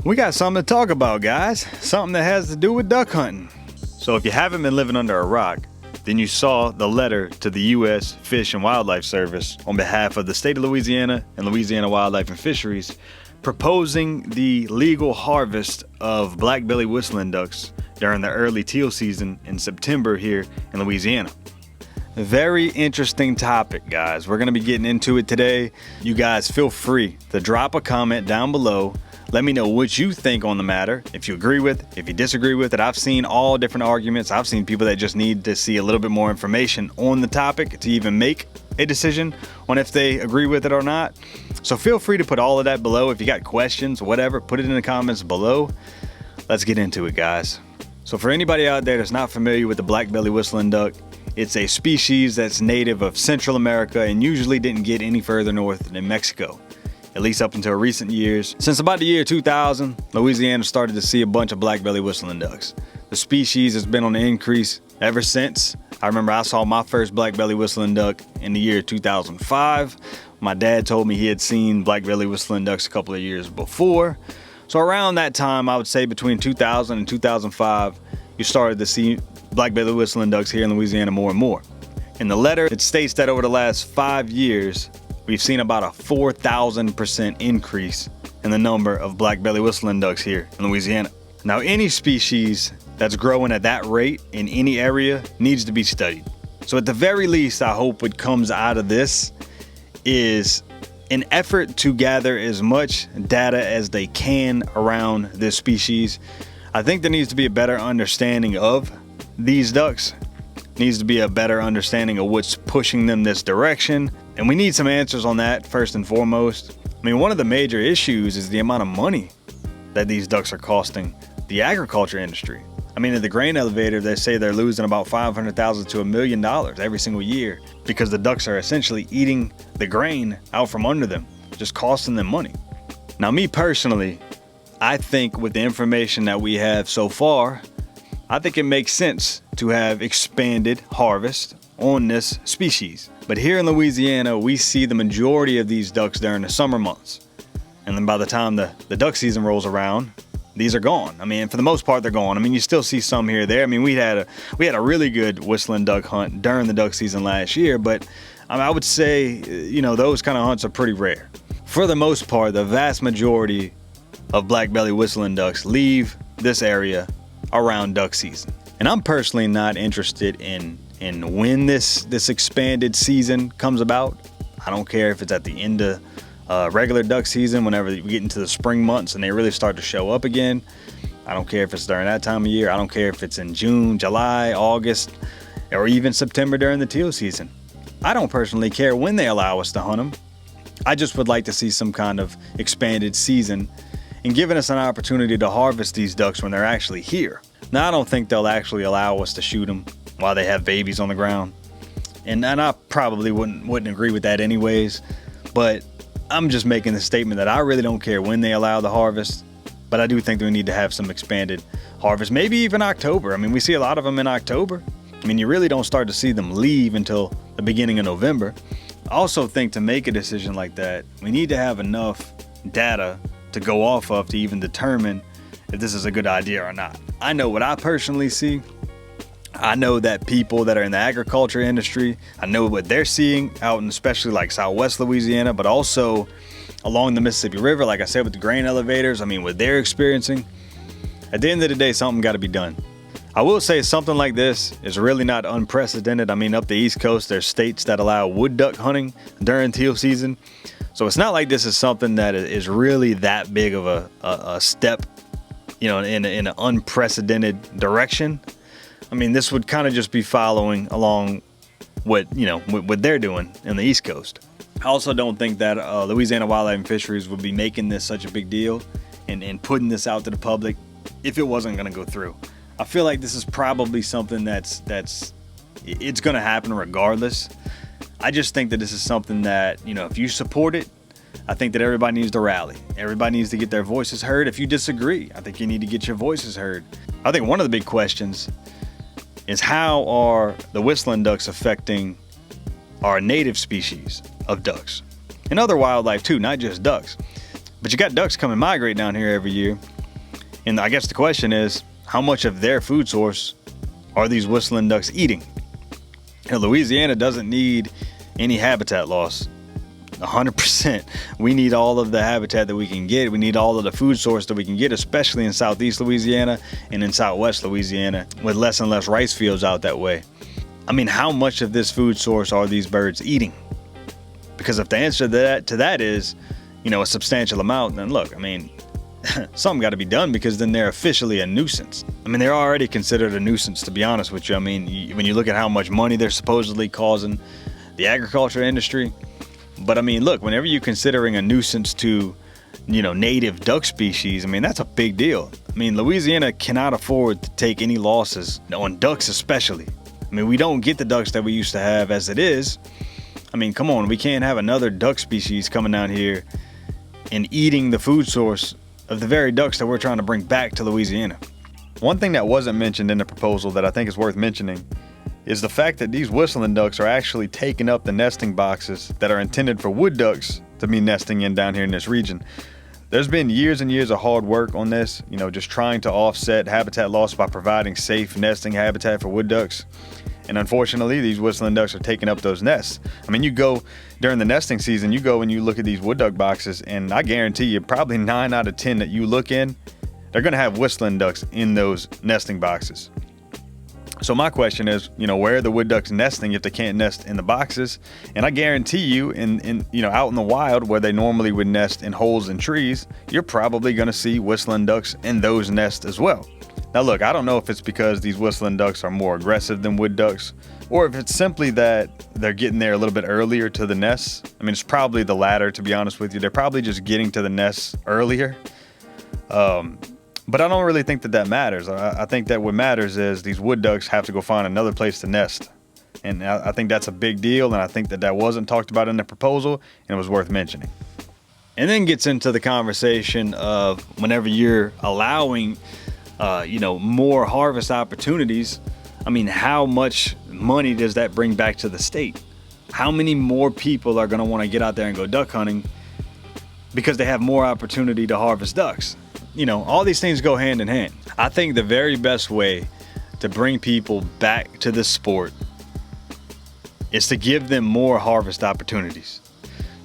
We got something to talk about, guys. Something that has to do with duck hunting. So if you haven't been living under a rock, then you saw the letter to the U.S. Fish and Wildlife Service on behalf of the state of Louisiana and Louisiana Wildlife and Fisheries proposing the legal harvest of black-bellied whistling ducks during the early teal season in September here in Louisiana. Very interesting topic, guys. We're going to be getting into it today. You guys feel free to drop a comment down below. Let me know what you think on the matter, if you agree with it, if you disagree with it. I've seen all different arguments. I've seen people that just need to see a little bit more information on the topic to even make a decision on if they agree with it or not. So feel free to put all of that below. If you got questions, whatever, put it in the comments below. Let's get into it, guys. So for anybody out there that's not familiar with the black-bellied whistling duck, it's a species that's native of Central America and usually didn't get any further north than Mexico, at least up until recent years. Since about the year 2000, Louisiana started to see a bunch of black-bellied whistling ducks. The species has been on the increase ever since. I remember I saw my first black-bellied whistling duck in the year 2005. My dad told me he had seen black-bellied whistling ducks a couple of years before. So around that time, I would say between 2000 and 2005, you started to see black-bellied whistling ducks here in Louisiana more and more. In the letter, it states that over the last 5 years, we've seen about a 4,000% increase in the number of black-bellied whistling ducks here in Louisiana. Now, any species that's growing at that rate in any area needs to be studied. So at the very least, I hope what comes out of this is an effort to gather as much data as they can around this species. I think there needs to be a better understanding of these ducks. Needs to be a better understanding of what's pushing them this direction. And we need some answers on that first and foremost. I mean, one of the major issues is the amount of money that these ducks are costing the agriculture industry. I mean, at the grain elevator, they say they're losing about $500,000 to $1 million every single year because the ducks are essentially eating the grain out from under them, just costing them money. Now, me personally, I think with the information that we have so far, I think it makes sense to have expanded harvest on this species. But here in Louisiana, we see the majority of these ducks during the summer months. And then by the time the duck season rolls around, these are gone. I mean, for the most part, they're gone. I mean, you still see some here or there. I mean, we had a really good whistling duck hunt during the duck season last year, but I would say, you know, those kind of hunts are pretty rare. For the most part, the vast majority of black-bellied whistling ducks leave this area around duck season. And I'm personally not interested in when this expanded season comes about. I don't care if it's at the end of regular duck season, whenever we get into the spring months and they really start to show up again. I don't care if it's during that time of year. I don't care if it's in June, July, August, or even September during the teal season. I don't personally care when they allow us to hunt them. I just would like to see some kind of expanded season and giving us an opportunity to harvest these ducks when they're actually here. Now, I don't think they'll actually allow us to shoot them while they have babies on the ground. And I probably wouldn't agree with that anyways, but I'm just making the statement that I really don't care when they allow the harvest, but I do think that we need to have some expanded harvest, maybe even October. I mean, we see a lot of them in October. I mean, you really don't start to see them leave until the beginning of November. I also think to make a decision like that, we need to have enough data to go off of to even determine if this is a good idea or not. I know what I personally see. I know that people that are in the agriculture industry, I know what they're seeing out in especially like Southwest Louisiana, but also along the Mississippi River, like I said, with the grain elevators. I mean, what they're experiencing. At the end of the day, something got to be done. I will say something like this is really not unprecedented. I mean, up the East Coast, there's states that allow wood duck hunting during teal season. So it's not like this is something that is really that big of a step, you know, in an unprecedented direction. I mean, this would kind of just be following along what they're doing in the East Coast. I also don't think that Louisiana Wildlife and Fisheries would be making this such a big deal and putting this out to the public if it wasn't going to go through. I feel like this is probably something that's going to happen regardless. I just think that this is something that, you know, if you support it, I think that everybody needs to rally. Everybody needs to get their voices heard. If you disagree, I think you need to get your voices heard. I think one of the big questions is how are the whistling ducks affecting our native species of ducks and other wildlife too, not just ducks. But you got ducks coming migrate down here every year. And I guess the question is, how much of their food source are these whistling ducks eating? Louisiana doesn't need any habitat loss. 100%. We need all of the habitat that we can get. We need all of the food source that we can get, especially in southeast Louisiana and in southwest Louisiana, with less and less rice fields out that way. I mean, how much of this food source are these birds eating? Because if the answer to that is, a substantial amount, then look, I mean, something got to be done, because then they're officially a nuisance. I mean, they're already considered a nuisance, to be honest with you. I mean, when you look at how much money they're supposedly causing the agriculture industry. But I mean, look, whenever you're considering a nuisance to, native duck species, I mean, that's a big deal. I mean, Louisiana cannot afford to take any losses on ducks especially. I mean, we don't get the ducks that we used to have as it is. I mean, come on, we can't have another duck species coming down here and eating the food source of the very ducks that we're trying to bring back to Louisiana. One thing that wasn't mentioned in the proposal that I think is worth mentioning is the fact that these whistling ducks are actually taking up the nesting boxes that are intended for wood ducks to be nesting in down here in this region. There's been years and years of hard work on this, just trying to offset habitat loss by providing safe nesting habitat for wood ducks. And unfortunately, these whistling ducks are taking up those nests. I mean, you go during the nesting season, you go and you look at these wood duck boxes, and I guarantee you probably 9 out of 10 that you look in, they're going to have whistling ducks in those nesting boxes. So my question is, where are the wood ducks nesting if they can't nest in the boxes? And I guarantee you, out in the wild where they normally would nest in holes in trees, you're probably going to see whistling ducks in those nests as well. Now look, I don't know if it's because these whistling ducks are more aggressive than wood ducks, or if it's simply that they're getting there a little bit earlier to the nests. I mean, it's probably the latter, to be honest with you. They're probably just getting to the nests earlier. But I don't really think that matters. I think that what matters is these wood ducks have to go find another place to nest. And I think that's a big deal, and I think that wasn't talked about in the proposal, and it was worth mentioning. And then gets into the conversation of whenever you're allowing, more harvest opportunities, I mean, how much money does that bring back to the state? How many more people are going to want to get out there and go duck hunting because they have more opportunity to harvest ducks? All these things go hand in hand. I think the very best way to bring people back to this sport is to give them more harvest opportunities,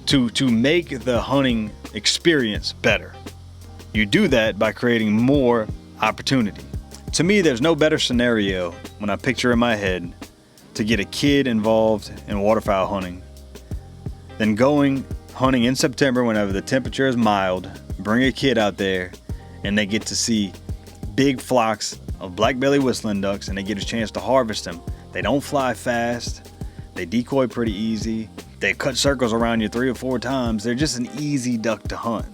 to make the hunting experience better. You do that by creating more opportunity. To me, there's no better scenario when I picture in my head to get a kid involved in waterfowl hunting than going hunting in September whenever the temperature is mild, bring a kid out there, and they get to see big flocks of black-bellied whistling ducks, and they get a chance to harvest them. They don't fly fast. They decoy pretty easy. They cut circles around you 3 or 4 times. They're just an easy duck to hunt.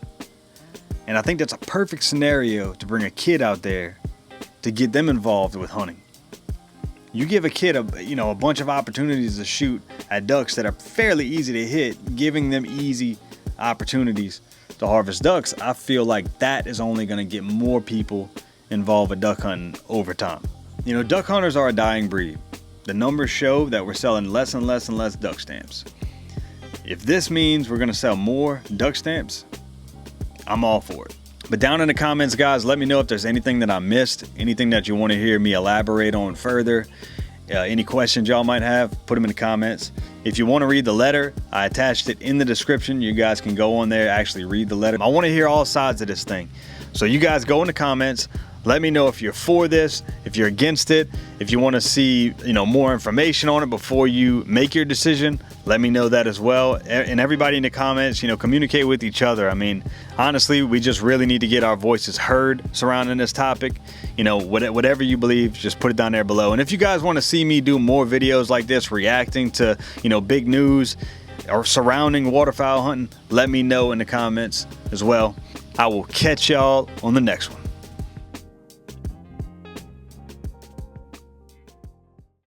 And I think that's a perfect scenario to bring a kid out there to get them involved with hunting. You give a kid a bunch of opportunities to shoot at ducks that are fairly easy to hit, giving them easy opportunities to harvest ducks. I feel like that is only going to get more people involved with duck hunting over time. Duck hunters are a dying breed. The numbers show that we're selling less and less and less duck stamps. If this means we're going to sell more duck stamps, I'm all for it. But down in the comments, guys, let me know if there's anything that I missed, anything that you want to hear me elaborate on further. Any questions y'all might have, put them in the comments. If you want to read the letter, I attached it in the description. You guys can go on there, actually read the letter. I want to hear all sides of this thing. So you guys go in the comments. Let me know if you're for this, if you're against it, if you want to see, more information on it before you make your decision. Let me know that as well. And everybody in the comments, communicate with each other. I mean, honestly, we just really need to get our voices heard surrounding this topic. Whatever you believe, just put it down there below. And if you guys want to see me do more videos like this, reacting to, big news or surrounding waterfowl hunting, let me know in the comments as well. I will catch y'all on the next one.